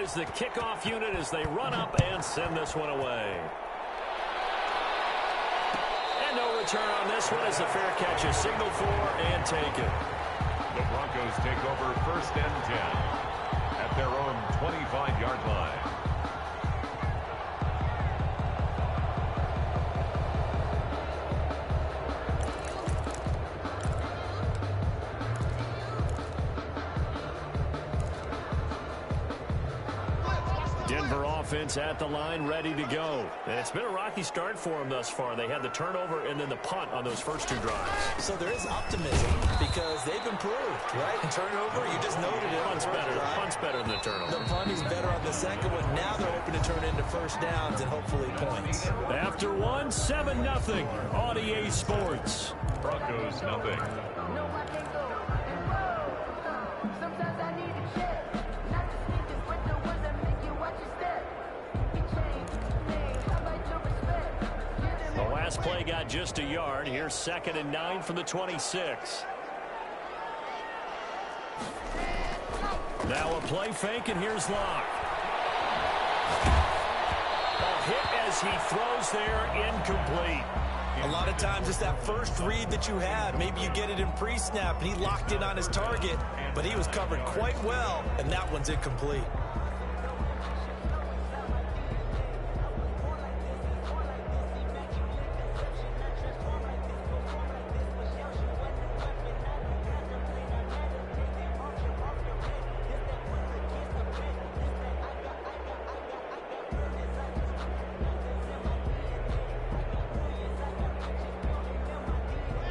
is the kickoff unit as they run up and send this one away. And no return on this one as the fair catch is signaled for and taken. The Broncos take over 1st and 10 at their own 25-yard line. Denver offense at the line, ready to go. And it's been a rocky start for them thus far. They had the turnover and then the punt on those first 2 drives. So there is optimism because they've improved, right? Turnover, you just noted it. Punt's better than the turnover. The punt is better on the second one. Now they're hoping to turn into first downs and hopefully points. After 1, 7-0 on EA Sports. Broncos nothing. Last play got just a yard. Here's 2nd and 9 from the 26. Now a play fake, and here's Locke. A hit as he throws there, incomplete. A lot of times it's that first read that you have. Maybe you get it in pre-snap, and he locked in on his target, but he was covered quite well, and that one's incomplete.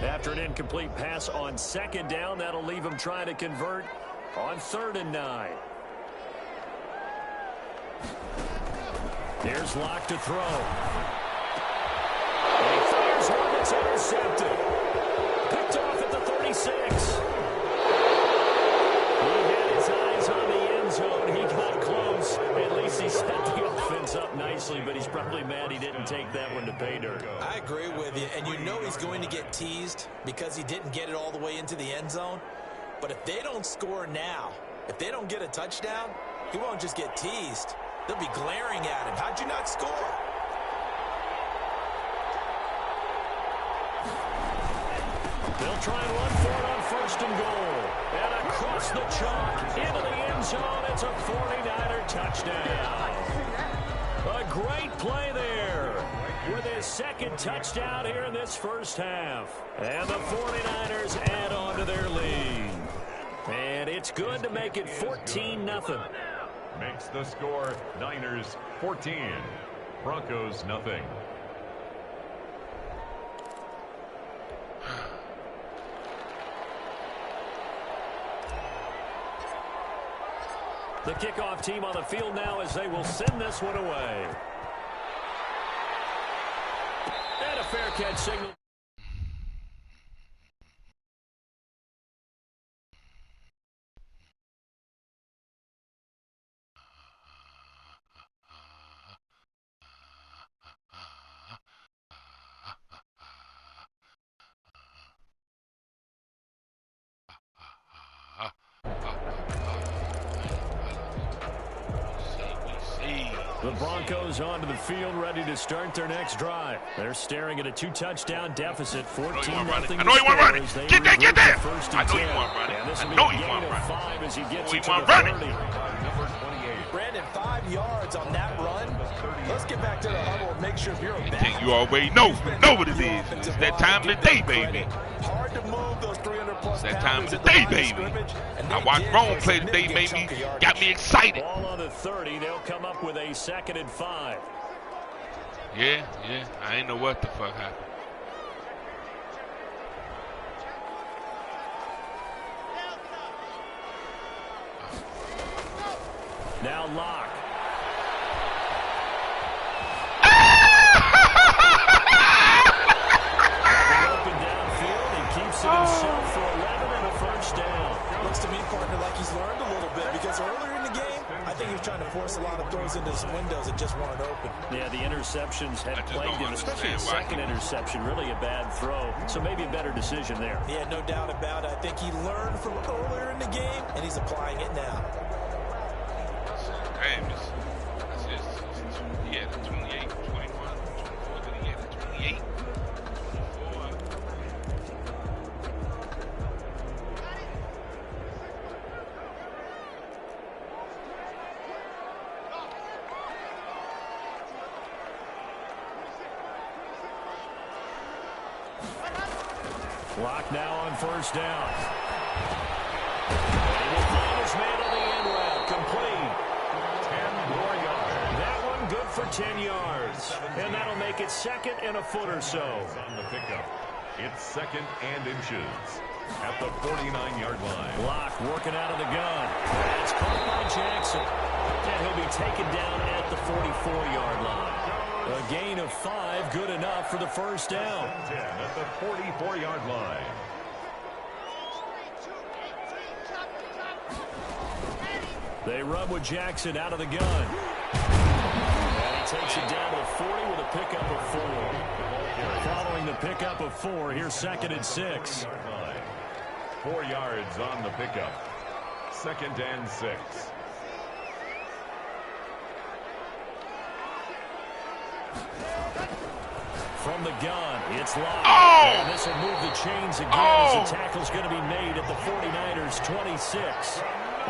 After an incomplete pass on 2nd down, that'll leave him trying to convert on 3rd and 9. Here's Locke to throw. And he fires one that's intercepted. Picked off at the 36. He had his eyes on the end zone. He got close. At least he set the offense up nicely, but he's probably mad he didn't take that one to pay dirt. I agree with you, and you know he's going to get teased because he didn't get it all the way into the end zone. But if they don't score now, if they don't get a touchdown, he won't just get teased. They'll be glaring at him. How'd you not score? They'll try and run for it on 1st and goal. And across the chalk into the end zone. It's a 49er touchdown. A great play there with his 2nd touchdown here in this first half. And the 49ers add on to their lead. And it's good to make it 14-0. Makes the score Niners 14, Broncos nothing. The kickoff team on the field now as they will send this one away. And a fair catch signal. The Broncos onto the field, ready to start their next drive. They're staring at a 2-touchdown deficit, 14-0. I know you want running. Get there, get there. I know you want running. I know you want running. 5 as he gets to the 30. Brandon, 5 yards on that run. Let's get back to the huddle and make sure if you're a back. You already know what it is. It's that time of the day, baby. Hard to move those 300-plus. It's that time of the day, baby. I watched Rome play today, baby. Got me excited. Ball on the 30. They'll come up with a 2nd and 5. Yeah. I ain't know what the fuck happened. Now Locke. Open downfield. He keeps it himself for 11 and a first down. Looks to me, partner, like he's learned a little bit because earlier in the game, I think he was trying to force a lot of throws into some windows that just weren't open. Yeah, the interceptions had plagued him, especially the 2nd interception. Really a bad throw, so maybe a better decision there. Yeah, no doubt about it. I think he learned from earlier in the game, and he's applying it now. Damn, he had a 28, 21, 24, then he had a 28, 24. Clock now on first down. He will find his man on the end route. Complete. 10 more yards. That one good for 10 yards. And that'll make it second and a foot or so. On the pickup. It's second and inches at the 49-yard line. Block working out of the gun. That's caught by Jackson. And he'll be taken down at the 44-yard line. A gain of 5, good enough for the first down. 10 at the 44-yard line. They run with Jackson out of the gun. And he takes it down to 40 with a pickup of 4. Following the pickup of 4, here's second and 6. 4 yards on the pickup. Second and 6. From the gun, it's locked. Oh! And this will move the chains again as the tackle's going to be made at the 49ers' 26.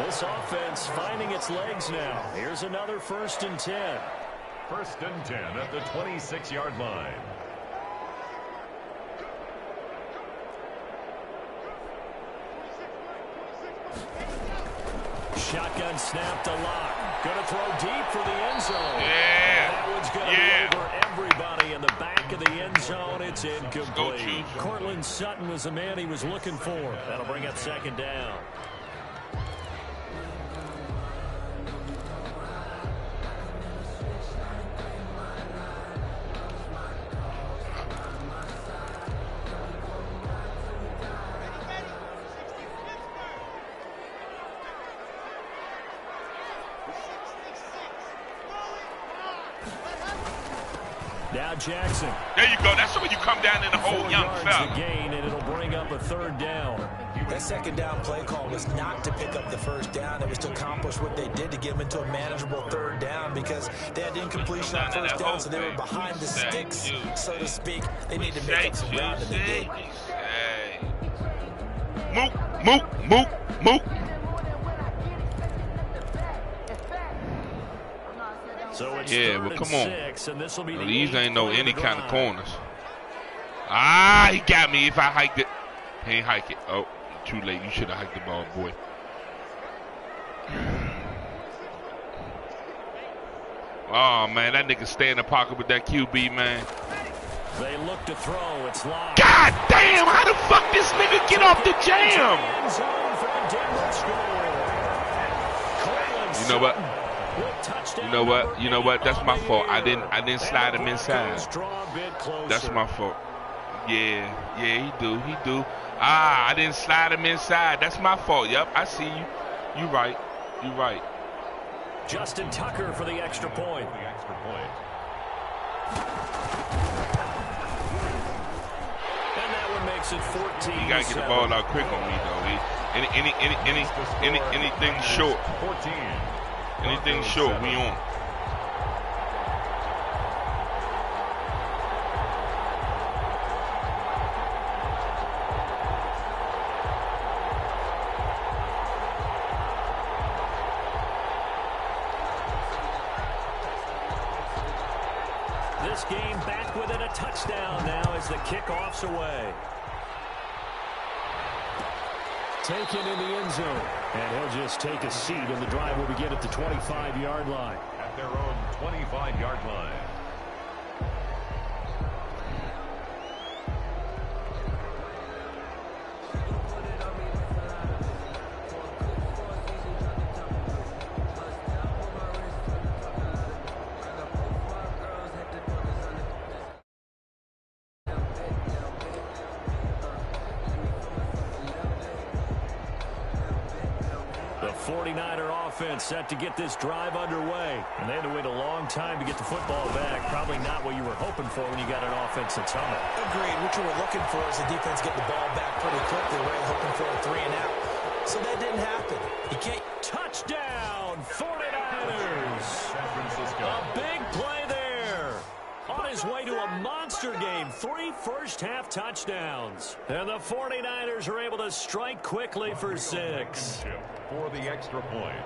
This offense finding its legs now. Here's another first and 10. First and 10 at the 26-yard line. Shotgun snap to Lock. Going to throw deep for the end zone. Yeah. That one's going to be over everybody in the back of the end zone. It's incomplete. Cortland Sutton was the man he was looking for. That'll bring up second down. Now Jackson. There you go. That's when you come down in the whole young fella. Gain, and it'll bring up a third down. That second down play call was not to pick up the first down. It was to accomplish what they did to get them into a manageable third down because they had incompletion on first down, so they were behind the sticks, so to speak. They need to make up some ground, and they did. Mook. So it's well, come on. 6, and this will be These ain't no any kind of corners. Ah, he got me if I hiked it. He ain't hike it. Oh, too late. You should have hiked the ball, boy. Oh, man, that nigga stay in the pocket with that QB, man. They look to throw. It's locked. God damn, how the fuck this nigga get off the jam? You know what? You know what? That's my fault. I didn't slide him inside. That's my fault. Yeah, he do. I didn't slide him inside. That's my fault. Yep, I see you. You right. Justin Tucker for the extra point. And that one makes it 14. You gotta get the ball out quick on me though. Anything short. 14. Anything short, we on. This game back within a touchdown now as the kickoff's away. Taken in the end zone. And he'll just take a seat, and the drive will begin at the 25-yard line. At their own 25-yard line. The 49er offense set to get this drive underway. And they had to wait a long time to get the football back. Probably not what you were hoping for when you got an offense that's humming. Agreed. What you were looking for is the defense getting the ball back pretty quickly, right? Hoping for a 3-and-out. So that didn't happen. You can't. Touchdown, 49ers! San Francisco. A big play there. On his way to a monster game, 3 first-half touchdowns. And the 49ers are able to strike quickly for 6. For the extra point.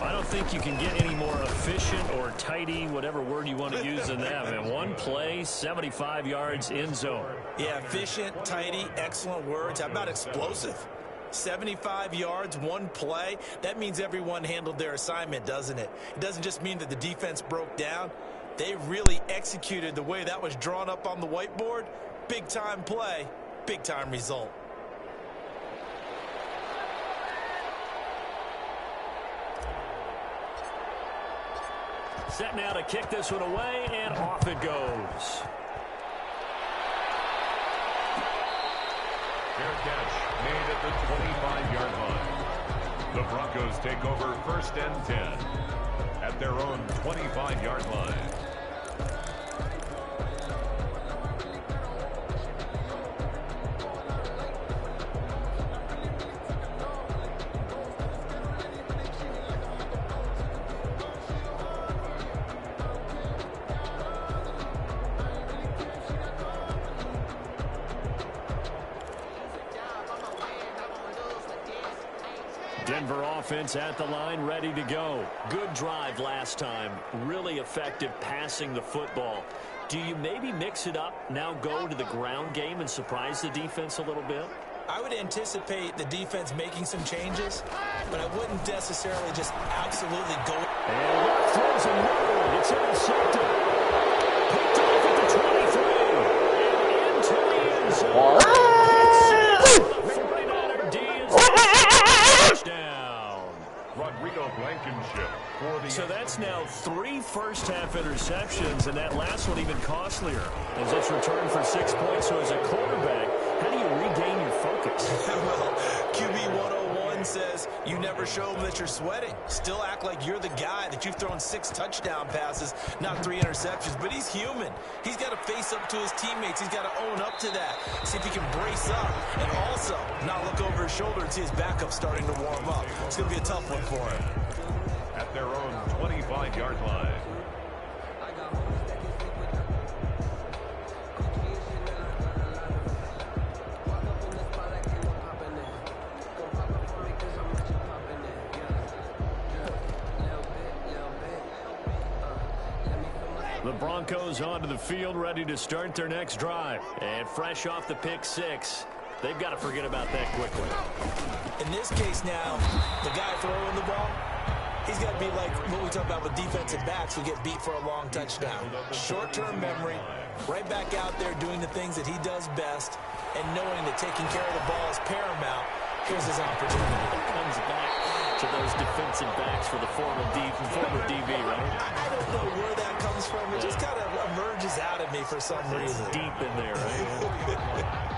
I don't think you can get any more efficient or tidy, whatever word you want to use in that. Man, one play, 75 yards, end zone. Yeah, efficient, tidy, excellent words. How about explosive? 75 yards, one play. That means everyone handled their assignment, doesn't it? It doesn't just mean that the defense broke down. They really executed the way that was drawn up on the whiteboard. Big-time play, big-time result. Set now to kick this one away, and off it goes. Fair catch made at the 25-yard line. The Broncos take over 1st and 10 at their own 25-yard line. Denver offense at the line, ready to go. Good drive last time. Really effective passing the football. Do you maybe mix it up, now go to the ground game and surprise the defense a little bit? I would anticipate the defense making some changes, but I wouldn't necessarily just absolutely go. And Luck throws another one. It's intercepted. Picked off at the 23. And into the end zone. So that's now 3 first-half interceptions, and that last one even costlier as it's returned for 6 points. So as a quarterback, how do you regain your focus? Well, QB 101 says you never show them that you're sweating. Still act like you're the guy, that you've thrown 6 touchdown passes, not 3 interceptions. But he's human. He's got to face up to his teammates. He's got to own up to that. See if he can brace up and also not look over his shoulder and see his backup starting to warm up. It's going to be a tough one for him. At their own 25-yard line. The Broncos onto the field, ready to start their next drive. And fresh off the pick 6, they've got to forget about that quickly. In this case now, the guy throwing the ball, he's got to be like what we talk about with defensive backs who get beat for a long touchdown. Short-term memory, right back out there doing the things that he does best, and knowing that taking care of the ball is paramount. Here's his opportunity. It comes back to those defensive backs for the former DB, right? I don't know where that comes from. It just kind of emerges out of me for some reason. It's deep in there, right?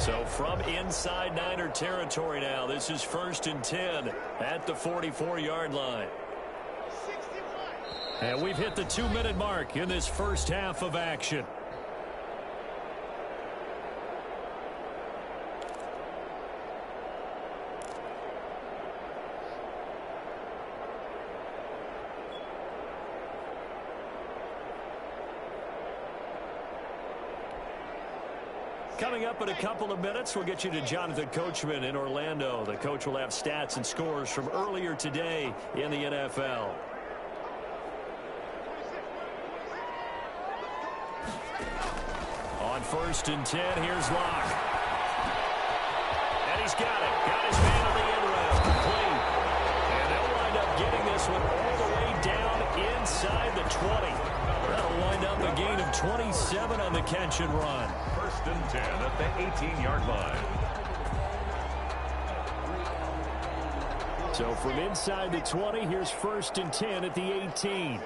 So from inside Niner territory now, this is 1st and 10 at the 44-yard line. And we've hit the 2-minute mark in this first half of action. Coming up in a couple of minutes, we'll get you to Jonathan Coachman in Orlando. The coach will have stats and scores from earlier today in the NFL. On 1st and 10, here's Locke. And he's got it. Got his man on the end round. Complete. And they'll wind up getting this one all the way down inside the 20. That'll wind up a gain of 27 on the catch and run. 1st and 10 at the 18-yard line. So from inside the 20, here's 1st and 10 at the 18.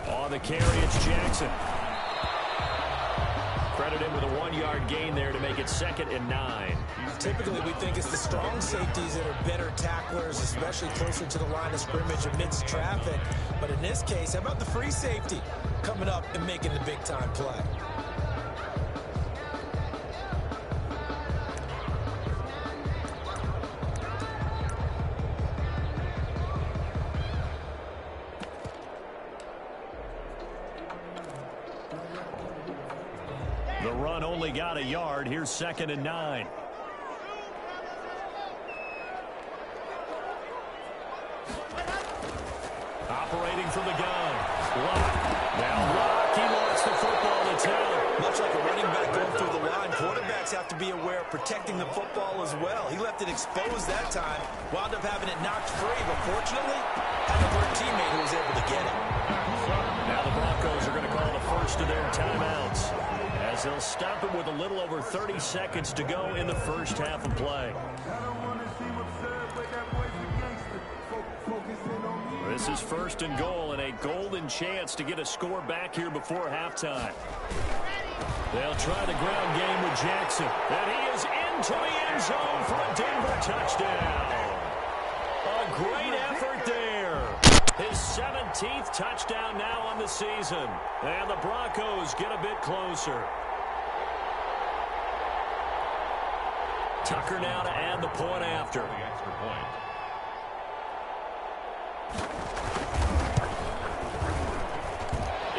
On the carry, it's Jackson. Credit him with a 1-yard gain there to make it 2nd and 9. Typically, we think it's the strong safeties that are better tacklers, especially closer to the line of scrimmage amidst traffic. But in this case, how about the free safety coming up and making the big-time play? The run only got a yard. Here's 2nd and 9. Operating from the gun. Lock. Now Lock. He lost the football to 10. Much like a running back going through the line, quarterbacks have to be aware of protecting the football as well. He left it exposed that time, wound up having it knocked free, but fortunately, had a third teammate who was able to get it. Now the Broncos are going to call the first of their timeouts, as they'll stop it with a little over 30 seconds to go in the first half of play. This is 1st and goal and a golden chance to get a score back here before halftime. They'll try the ground game with Jackson. And he is into the end zone for a Denver touchdown. A great effort there. His 17th touchdown now on the season. And the Broncos get a bit closer. Tucker now to add the point after. The extra point.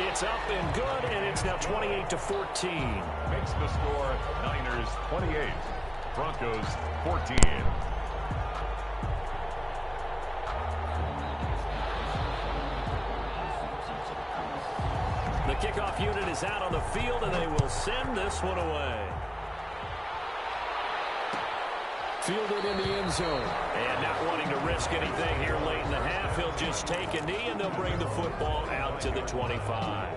It's up and good, and it's now 28-14. Makes the score Niners 28, Broncos 14. The kickoff unit is out on the field, and they will send this one away. Fielded in the end zone. And not wanting to risk anything here late in the half, he'll just take a knee, and they'll bring the football out to the 25.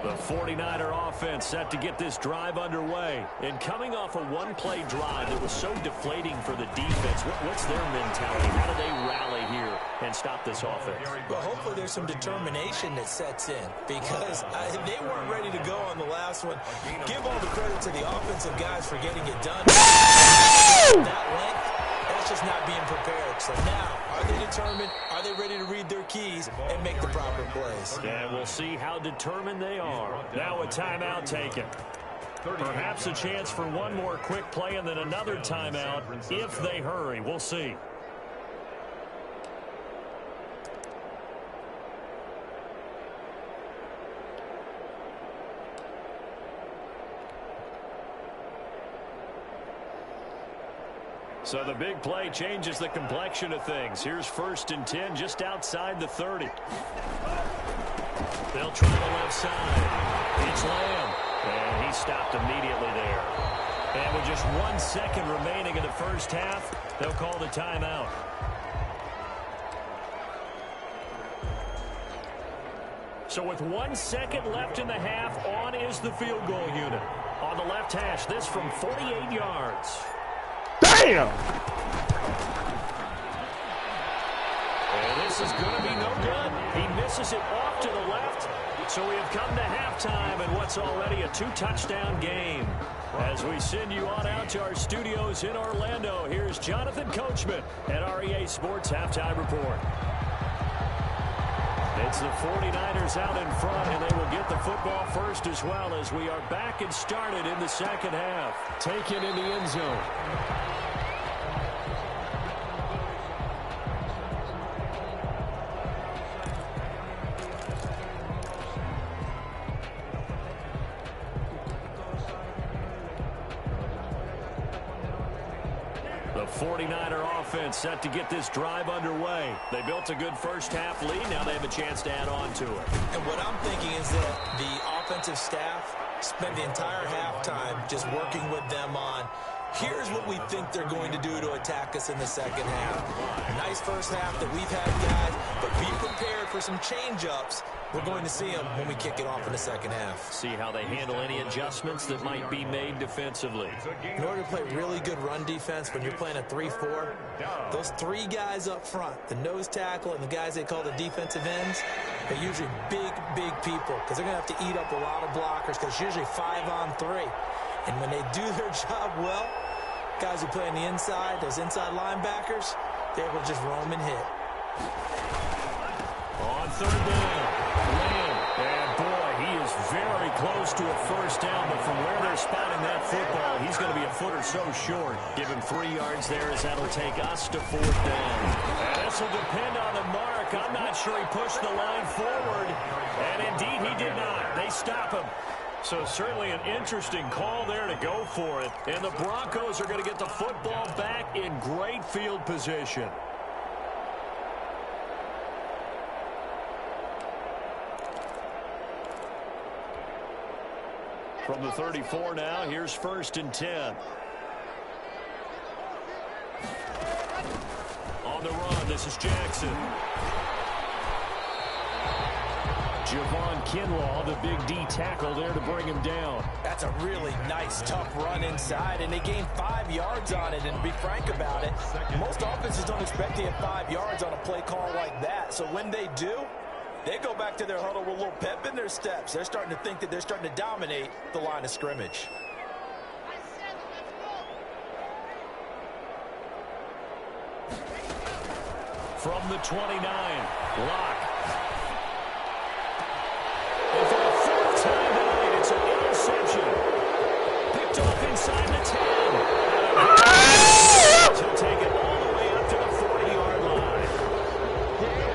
The 49er offense set to get this drive underway. And coming off a one-play drive that was so deflating for the defense, what's their mentality? How do they rally here and stop this offense? Well, hopefully there's some determination that sets in, because they weren't ready to go on the last one. Give all the credit to the offensive guys for getting it done. That length, that's just not being prepared. So now, are they determined? Are they ready to read their keys and make the proper plays? And we'll see how determined they are. Now a timeout taken. Perhaps a chance for one more quick play and then another timeout if they hurry. We'll see. So the big play changes the complexion of things. Here's 1st and 10 just outside the 30. They'll try the left side. It's Lamb. And he stopped immediately there. And with just 1 second remaining in the first half, they'll call the timeout. So with 1 second left in the half, on is the field goal unit. On the left hash, this from 48 yards. Damn! And this is going to be no good. He misses it off to the left. So we have come to halftime in what's already a 2-touchdown game. As we send you on out to our studios in Orlando, here's Jonathan Coachman at REA Sports Halftime Report. It's the 49ers out in front, and they will get the football first as well, as we are back and started in the second half. Taken in the end zone. The 49er offense set to get this drive underway. They built a good first half lead. Now they have a chance to add on to it. And what I'm thinking is that the offensive staff spent the entire halftime just working with them on Here's what we think they're going to do to attack us in the second half. Nice first half that we've had, guys, but be prepared for some change-ups. We're going to see them when we kick it off in the second half. See how they handle any adjustments that might be made defensively. In order to play really good run defense when you're playing a 3-4, those three guys up front, the nose tackle and the guys they call the defensive ends, they're usually big people because they're going to have to eat up a lot of blockers because it's usually 5-on-3. And when they do their job well, guys who play on the inside, those inside linebackers, they're able to just roam and hit. On third down, Lamb, and boy, he is very close to a first down, but from where they're spotting that football, he's going to be a foot or so short. Give him 3 yards there as that'll take us to fourth down. And this will depend on the mark. I'm not sure he pushed the line forward, and indeed he did not. They stop him. So certainly an interesting call there to go for it. And the Broncos are going to get the football back in great field position. From the 34 now, here's 1st and 10. On the run, this is Jackson. Javon Kinlaw, the big D tackle there to bring him down. That's a really nice, tough run inside, and they gained 5 yards on it. And to be frank about it, most offenses don't expect to get 5 yards on a play call like that. So when they do, they go back to their huddle with a little pep in their steps. They're starting to think that they're starting to dominate the line of scrimmage. From the 29, Locke. And for the 4th time tonight, it's an interception. Picked off inside the 10. He'll take it all the way up to the 40-yard line.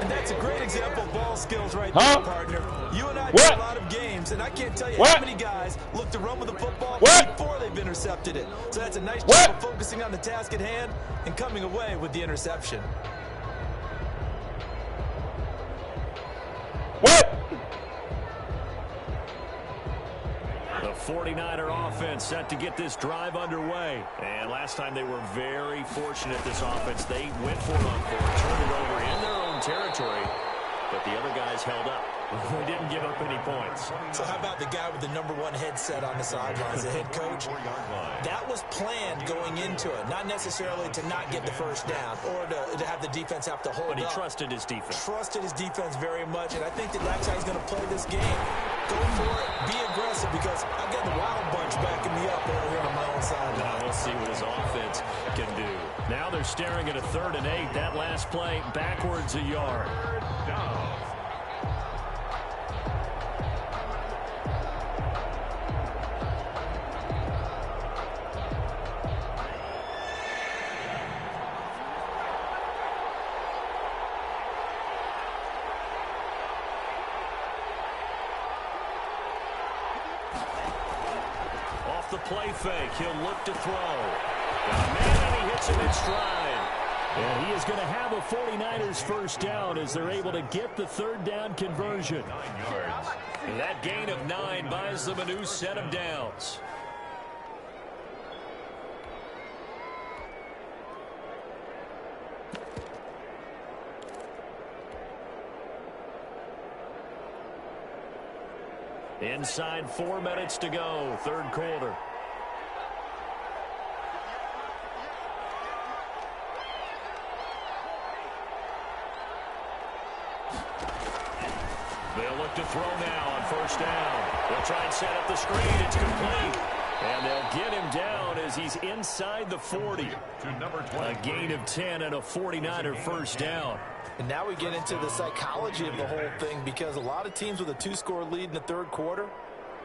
And that's a great example of ball skills right there, partner. You and I play a lot of games, and I can't tell you how many guys look to run with the football before they've intercepted it. So that's a nice job of focusing on the task at hand and coming away with the interception. The 49er offense set to get this drive underway. And last time they were very fortunate, this offense. They went for it on 4, turned it over in their own territory, but the other guys held up. They didn't give up any points. So how about the guy with the #1 headset on the sidelines, the head coach? That was planned going into it, not necessarily to not get the first down or to have the defense have to hold up. But he trusted his defense. Trusted his defense very much, and I think that that's how he's going to play this game. Go for it, be aggressive, because I've got the Wild Bunch backing me up over here on my own side. Now we'll see what his offense can do. Now they're staring at a 3rd and 8. That last play, backwards a yard. The play fake. He'll look to throw. And he hits him in stride. And he is going to have a 49ers first down as they're able to get the 3rd down conversion. And that gain of 9 buys them a new set of downs. Inside 4 minutes to go, 3rd quarter. They'll look to throw now on 1st down. They'll try and set up the screen. It's complete. And they'll get him down as he's inside the 40. A gain of 10 and a 49er first down. And now we get into the psychology of the whole thing, because a lot of teams with a 2-score lead in the 3rd quarter,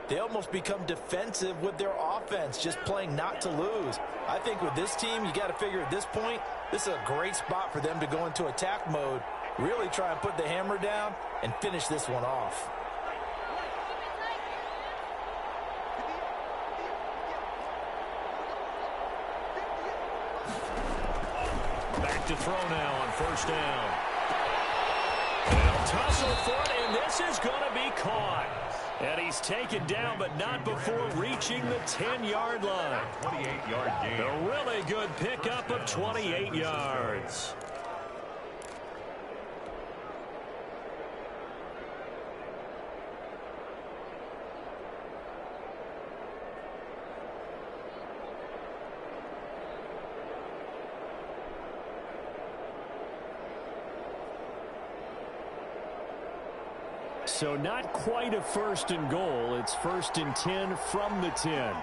they almost become defensive with their offense, just playing not to lose. I think with this team, you got to figure at this point, this is a great spot for them to go into attack mode, really try and put the hammer down and finish this one off. Back to throw now on 1st down. They'll tussle for it, and this is going to be caught. And he's taken down, but not before reaching the 10-yard line. 28-yard gain. A really good pickup of 28 yards. So not quite a first and goal. It's 1st and 10 from the 10. Now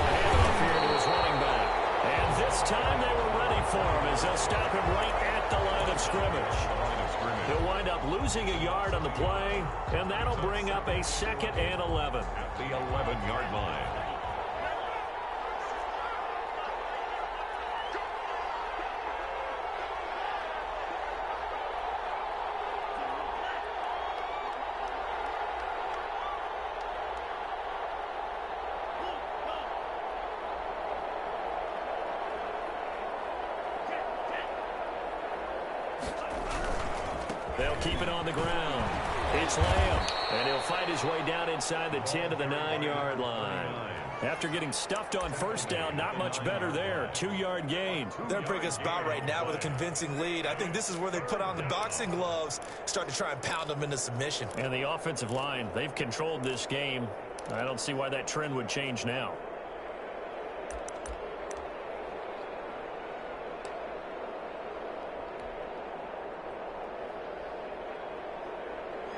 a handoff here to his running back. And this time they were ready for him as they'll stop him right at the line of scrimmage. He'll wind up losing a yard on the play, and that'll bring up a 2nd and 11. At the 11-yard line. They'll keep it on the ground. It's Lamb, and he'll fight his way down inside the 10 to the 9-yard line. After getting stuffed on first down, not much better there. 2-yard gain. They're in a pretty good spot right now with a convincing lead. I think this is where they put on the boxing gloves, start to try and pound them into submission. And the offensive line, they've controlled this game. I don't see why that trend would change now.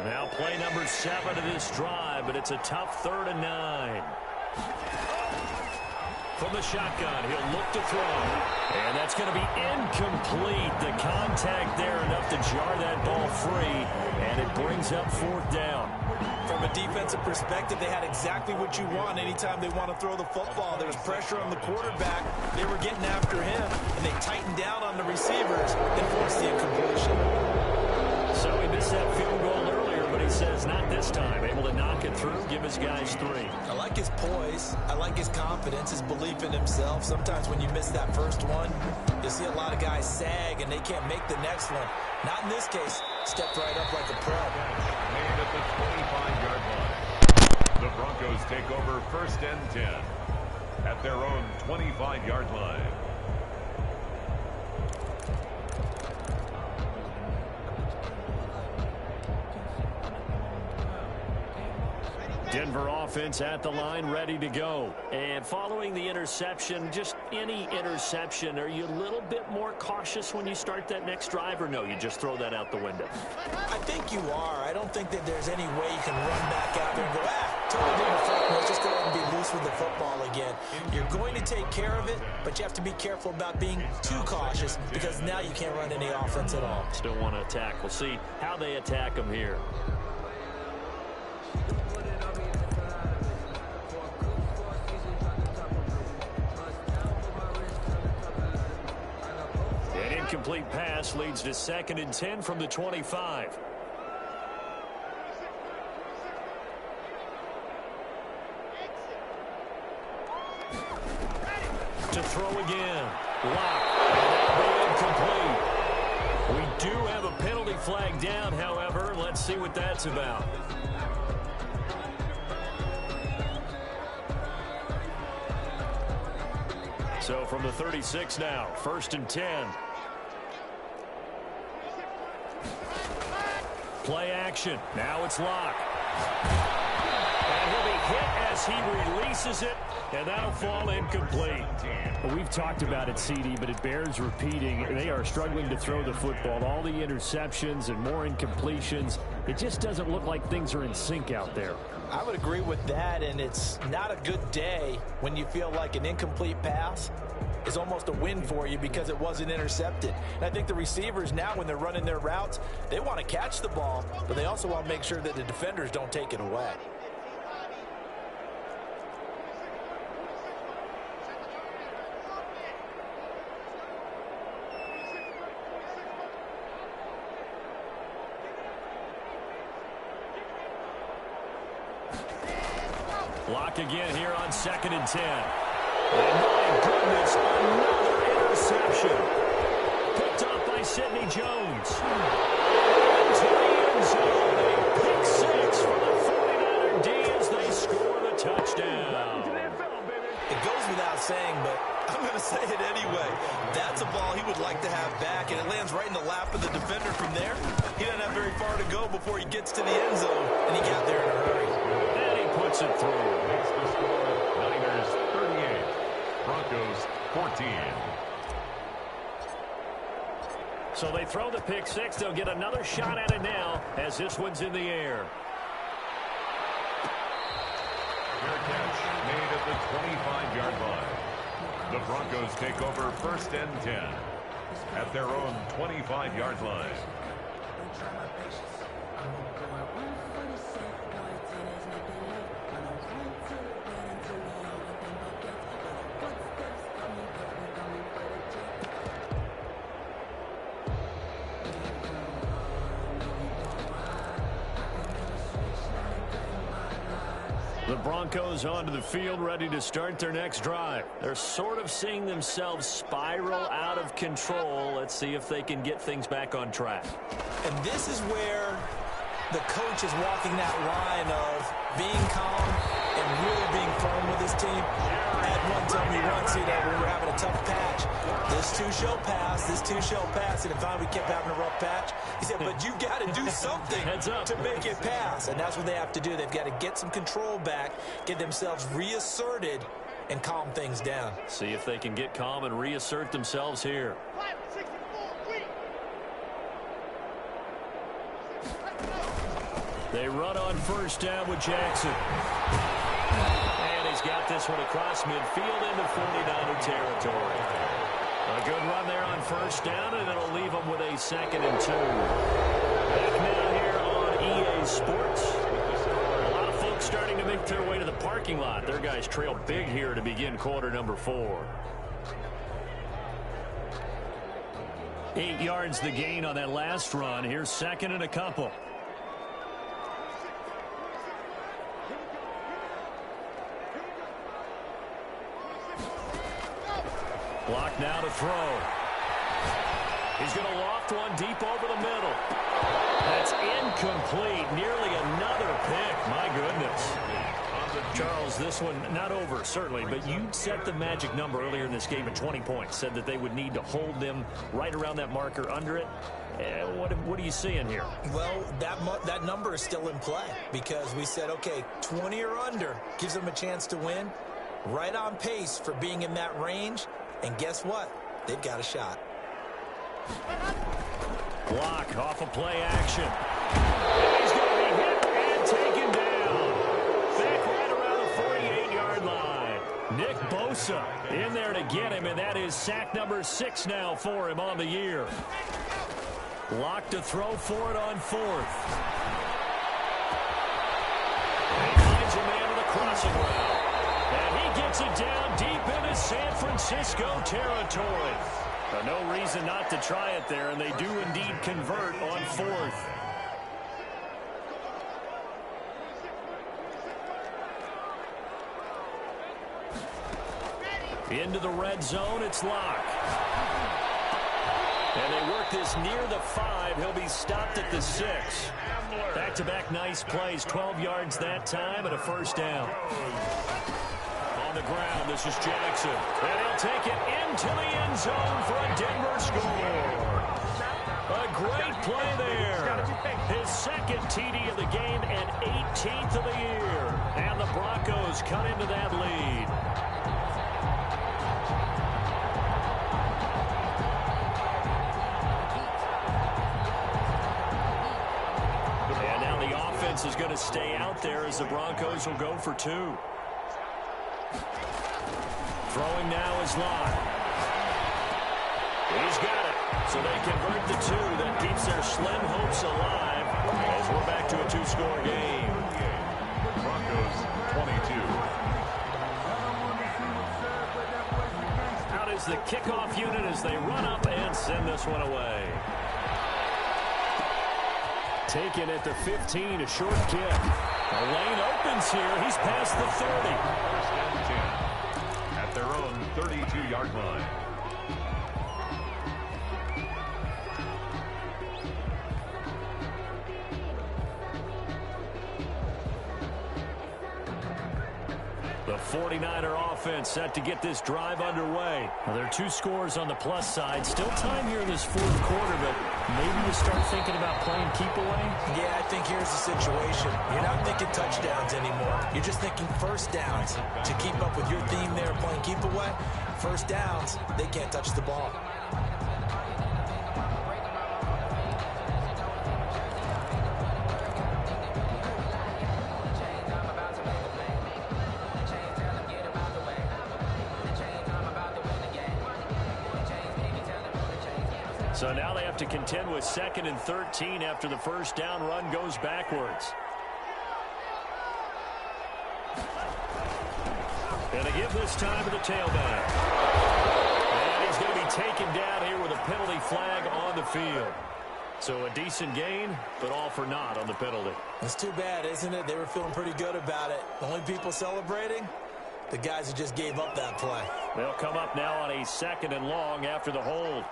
Now play number 7 of this drive, but it's a tough 3rd and 9. From the shotgun, he'll look to throw. And that's going to be incomplete. The contact there enough to jar that ball free, and it brings up 4th down. From a defensive perspective, they had exactly what you want anytime they want to throw the football. There was pressure on the quarterback. They were getting after him, and they tightened down on the receivers and forced the incompletion. So he missed that field goal earlier, but he says not this time. Able to knock it through, give his guys 3. I like his poise. I like his confidence, his belief in himself. Sometimes when you miss that first one, you see a lot of guys sag and they can't make the next one. Not in this case. Stepped right up like a pro. Made at the 25-yard line. The Broncos take over 1st and 10 at their own 25-yard line. Denver offense at the line, ready to go. And following the interception, just any interception, are you a little bit more cautious when you start that next drive, or no, you just throw that out the window? I think you are. I don't think that there's any way you can run back out there and go, totally different. Let's just go ahead and be loose with the football again. You're going to take care of it, but you have to be careful about being too cautious because now you can't run any offense at all. Still want to attack. We'll see how they attack them here. An incomplete pass leads to 2nd and 10 from the 25. To throw again. Lock. Incomplete. We do have a penalty flag down, however. Let's see what that's about. So from the 36 now, 1st and 10. Play action. Now it's Lock. And he'll be hit as he releases it, and that'll fall incomplete. Well, we've talked about it, CD, but it bears repeating. They are struggling to throw the football. All the interceptions and more incompletions. It just doesn't look like things are in sync out there. I would agree with that, and it's not a good day when you feel like an incomplete pass is almost a win for you because it wasn't intercepted. And I think the receivers now, when they're running their routes, they want to catch the ball, but they also want to make sure that the defenders don't take it away. Lock again here on 2nd and 10. And my goodness, another reception. Picked off by Sidney Jones. Into the end zone. A pick six for the 49er D as they score the touchdown. It goes without saying, but I'm going to say it anyway. That's a ball he would like to have back, and it lands right in the lap of the defender from there. He doesn't have very far to go before he gets to the end zone, and he got there in a hurry. And he puts it through. Makes the score Niners 38, Broncos 14. So they throw the pick six. They'll get another shot at it now as this one's in the air. Fair catch made at the 25-yard line. The Broncos take over 1st and 10 at their own 25-yard line. The Broncos onto the field, ready to start their next drive. They're sort of seeing themselves spiral out of control. Let's see if they can get things back on track. And this is where the coach is walking that line of being calm and really being firm with his team. I had one tell me once, when we were having a tough patch, this too shall pass, this too shall pass. And finally we kept having a rough patch. He said, but you got to do something to make it pass. And that's what they have to do. They've got to get some control back, get themselves reasserted, and calm things down. See if they can get calm and reassert themselves here. They run on 1st down with Jackson. And he's got this one across midfield into 49er territory. A good run there on 1st down, and it'll leave them with a 2nd and 2. Back now here on EA Sports. A lot of folks starting to make their way to the parking lot. Their guys trail big here to begin quarter number 4. 8 yards the gain on that last run. Here's 2nd and a couple. Block now to throw. He's going to loft one deep over the middle. That's incomplete. Nearly another pick. My goodness. Charles, this one not over, certainly, but you set the magic number earlier in this game at 20 points. Said that they would need to hold them right around that marker under it. What are you seeing here? Well, that number is still in play because we said, okay, 20 or under gives them a chance to win. Right on pace for being in that range. And guess what? They've got a shot. Block off of play action. And he's going to be hit and taken down. Back right around the 48-yard line. Nick Bosa in there to get him, and that is sack number 6 now for him on the year. Block to throw for it on 4th. And he finds a man with a crossing route. And he gets it down deep into San Francisco territory. But no reason not to try it there, and they do indeed convert on 4th. Into the red zone, it's Locke. And they work this near the 5. He'll be stopped at the 6. Back-to-back nice plays, 12 yards that time, and a 1st down. On the ground, this is Jackson. And he'll take it into the end zone for a Denver score. A great play there. His 2nd TD of the game and 18th of the year. And the Broncos cut into that lead. And now the offense is going to stay out there as the Broncos will go for 2. Throwing now is Locke. He's got it. So they convert the 2. That keeps their slim hopes alive as we're back to a 2-score game. Broncos 22. Out is the kickoff unit as they run up and send this one away. Taken at the 15, a short kick. The lane opens here. He's past the 30. 1st and 10 at their own 32-yard line. The 49er offense set to get this drive underway. Now, there are 2 scores on the plus side. Still time here in this 4th quarter, but maybe you start thinking about playing keep away? Yeah, I think here's the situation. You're not thinking touchdowns anymore. You're just thinking first downs. To keep up with your theme there, playing keep away, first downs, they can't touch the ball. So now they have to contend with 2nd and 13 after the first down run goes backwards. And they give this time to the tailback. And he's going to be taken down here with a penalty flag on the field. So a decent gain, but all for naught on the penalty. It's too bad, isn't it? They were feeling pretty good about it. The only people celebrating, the guys who just gave up that play. They'll come up now on a 2nd and long after the hold.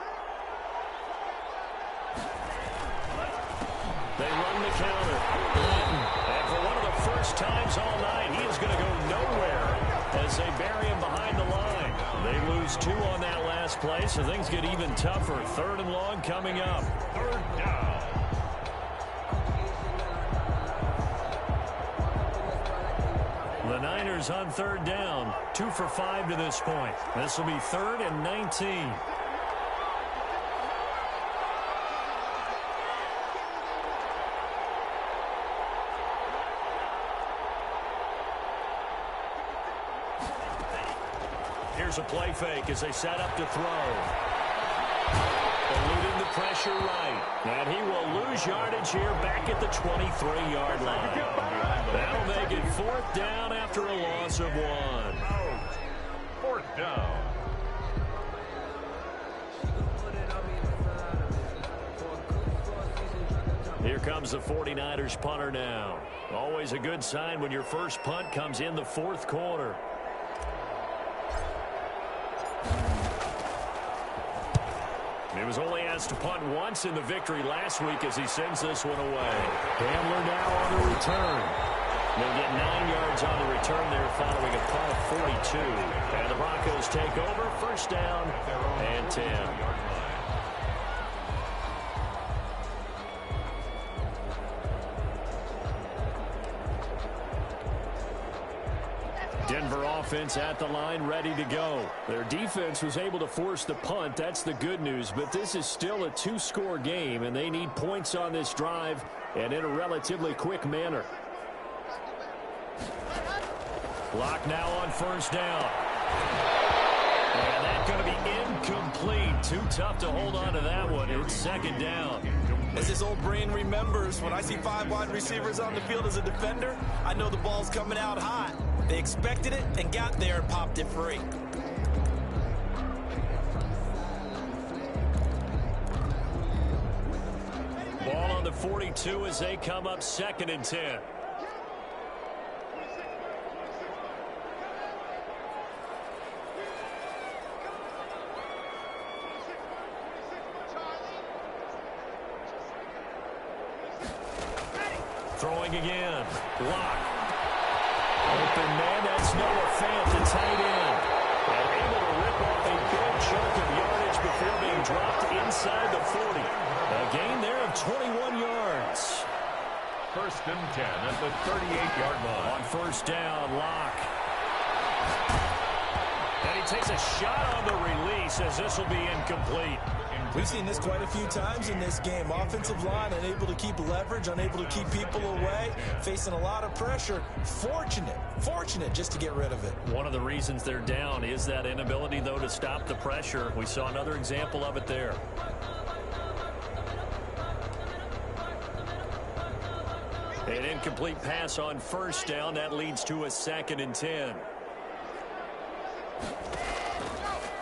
They run the counter. And for one of the first times all night, he is going to go nowhere as they bury him behind the line. They lose 2 on that last play, so things get even tougher. 3rd and long coming up. 3rd down. The Niners on 3rd down. 2 for 5 to this point. This will be 3rd and 19. Here's a play fake as they set up to throw. Eluding the pressure right. And he will lose yardage here back at the 23-yard line. That'll make it 4th down after a loss of 1. 4th down. Here comes the 49ers punter now. Always a good sign when your first punt comes in the 4th quarter. He was only asked to punt once in the victory last week as he sends this one away. Hamler now on the return. They'll get 9 yards on the return there following a punt of 42. And the Broncos take over, 1st down and 10. Denver offense at the line, ready to go. Their defense was able to force the punt. That's the good news. But this is still a 2-score game, and they need points on this drive and in a relatively quick manner. Clock now on 1st down. And that's going to be incomplete. Too tough to hold on to that one. It's 2nd down. As his old brain remembers, when I see 5 wide receivers on the field as a defender, I know the ball's coming out hot. They expected it and got there and popped it free. Ball on the 42 as they come up 2nd and 10. Throwing again. Block. Open man, that's Noah Fant, the tight end. And able to rip off a good chunk of yardage before being dropped inside the 40. A gain there of 21 yards. 1st and 10 at the 38-yard line. On 1st down, Locke. And he takes a shot on the release as this will be incomplete. We've seen this quite a few times in this game. Offensive line unable to keep leverage, unable to keep people away, facing a lot of pressure. Fortunate just to get rid of it. One of the reasons they're down is that inability, though, to stop the pressure. We saw another example of it there. An incomplete pass on 1st down. That leads to a 2nd and 10.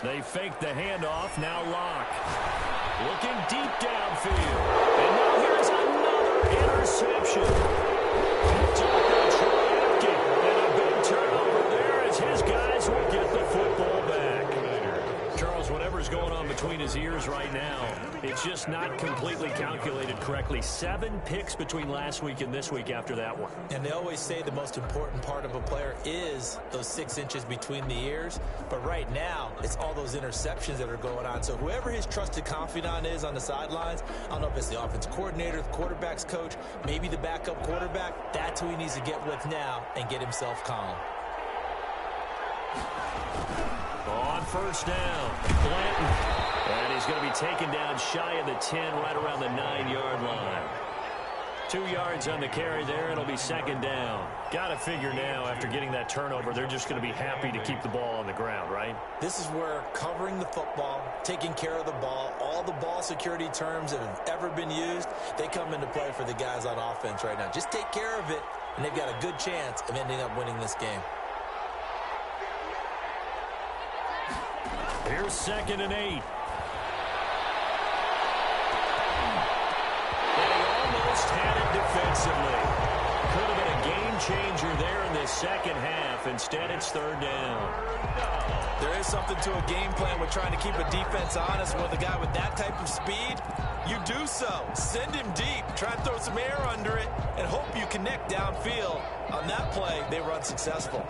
They fake the handoff. Now Locke. Looking deep downfield. And now here's another interception. Picked up by Troy Apke. And a big turnover there as his guys will get the football back. Charles, whatever's going on between his ears right now, It's just not completely calculated correctly. 7 picks between last week and this week after that one. And they always say the most important part of a player is those 6 inches between the ears. But right now, it's all those interceptions that are going on. So whoever his trusted confidant is on the sidelines, I don't know if it's the offensive coordinator, the quarterback's coach, maybe the backup quarterback, that's who he needs to get with now and get himself calm. On first down, Blanton. And he's going to be taken down shy of the 10, right around the 9-yard line. 2 yards on the carry there. It'll be second down. Got to figure now, after getting that turnover, they're just going to be happy to keep the ball on the ground, right? This is where covering the football, taking care of the ball, all the ball security terms that have ever been used, they come into play for the guys on offense right now. Just take care of it, and they've got a good chance of ending up winning this game. Here's 2nd and 8. Had it defensively. Could have been a game changer there in this second half. Instead, it's 3rd down. There is something to a game plan with trying to keep a defense honest. With a guy with that type of speed, you do so. Send him deep. Try and throw some air under it and hope you connect downfield. On that play, they run successful.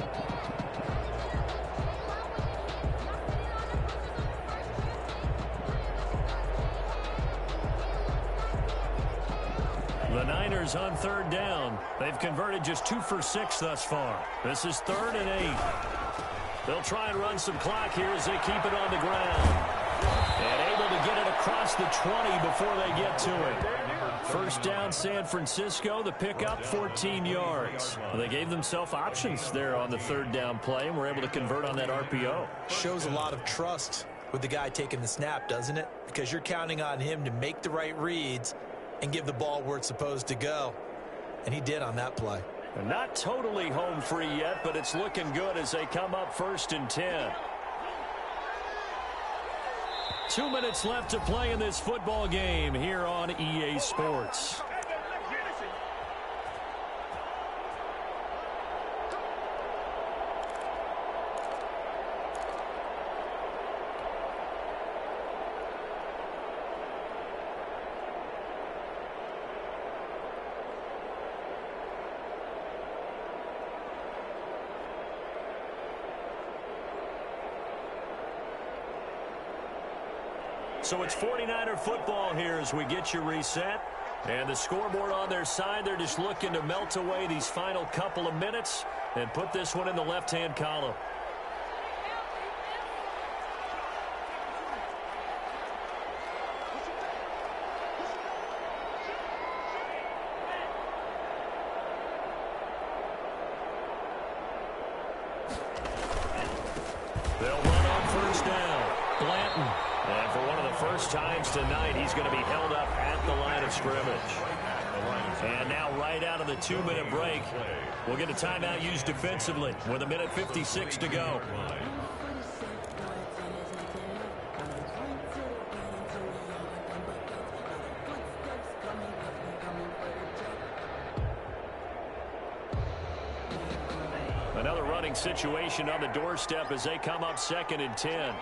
The Niners on 3rd down. They've converted just 2 for 6 thus far. This is 3rd and 8. They'll try and run some clock here as they keep it on the ground. And able to get it across the 20 before they get to it. First down, San Francisco. The pickup, 14 yards. Well, they gave themselves options there on the 3rd down play and were able to convert on that RPO. Shows a lot of trust with the guy taking the snap, doesn't it? Because you're counting on him to make the right reads and give the ball where it's supposed to go. And he did on that play. Not totally home free yet, but it's looking good as they come up 1st and 10. 2 minutes left to play in this football game here on EA Sports. So it's 49er football here as we get you reset. And the scoreboard on their side, they're just looking to melt away these final couple of minutes and put this one in the left-hand column. They'll run on first down. Blanton. And for one of the first times tonight, he's going to be held up at the line of scrimmage. And now right out of the 2-minute break, we'll get a timeout used defensively with 1:56 to go. Another running situation on the doorstep as they come up 2nd and 10.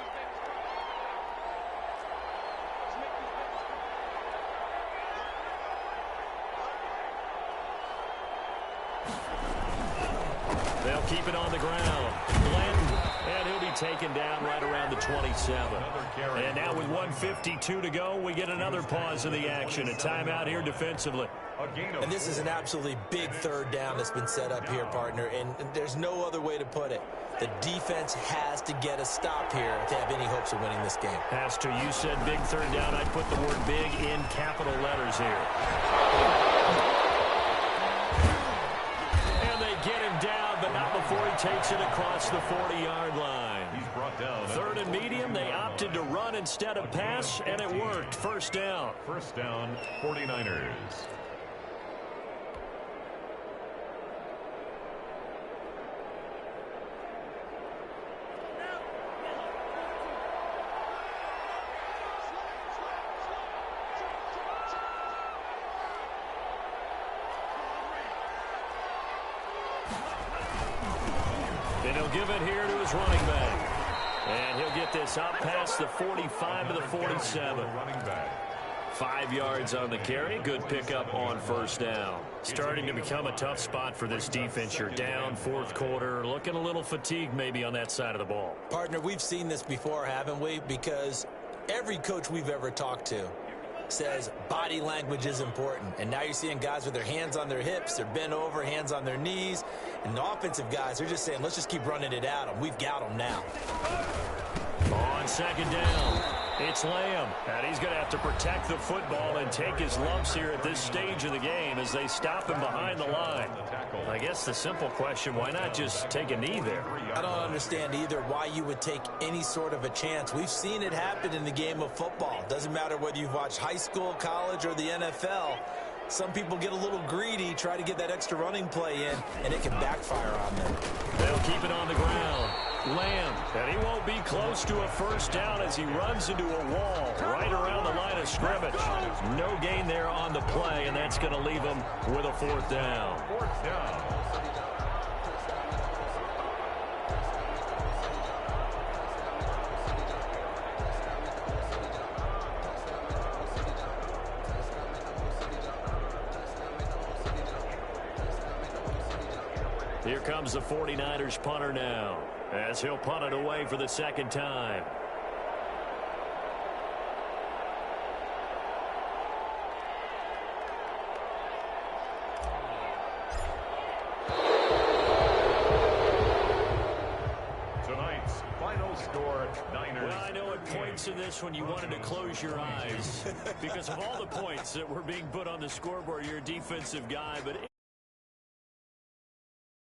They'll keep it on the ground. Blanton, and he'll be taken down right around the 27. And now with 1:52 to go, we get another pause in the action. A timeout here defensively. And this is an absolutely big 3rd down that's been set up here, partner, and there's no other way to put it. The defense has to get a stop here to have any hopes of winning this game. Has to. You said big 3rd down. I'd put the word big in capital letters here. And they get him down, but not before he takes it across the 40-yard line. He's brought down. 3rd and medium. They opted to run instead of pass, and it worked. First down. First down, 49ers. And he'll give it here to his running back. And he'll get this up past the 45 to the 47. Running back. 5 yards on the carry. Good pickup on first down. Starting to become a tough spot for this defense. You're down fourth quarter, looking a little fatigued maybe on that side of the ball. Partner, we've seen this before, haven't we? Because every coach we've ever talked to says body language is important. And now you're seeing guys with their hands on their hips, they're bent over, hands on their knees. And the offensive guys, they're just saying, let's just keep running it at them. We've got them now. On second down, it's Lamb. And he's going to have to protect the football and take his lumps here at this stage of the game as they stop him behind the line. I guess the simple question, why not just take a knee there? I don't understand either why you would take any sort of a chance. We've seen it happen in the game of football. Doesn't matter whether you've watched high school, college, or the NFL. Some people get a little greedy, try to get that extra running play in, and it can backfire on them. They'll keep it on the ground. Lamb, and he won't be close to a first down as he runs into a wall right around the line of scrimmage. No gain there on the play, and that's going to leave him with a fourth down. Fourth down. Here comes the 49ers punter now, as he'll punt it away for the second time. Tonight's final score, Niners. Well, I know at points in this when you wanted to close your eyes because of all the points that were being put on the scoreboard. You're a defensive guy, but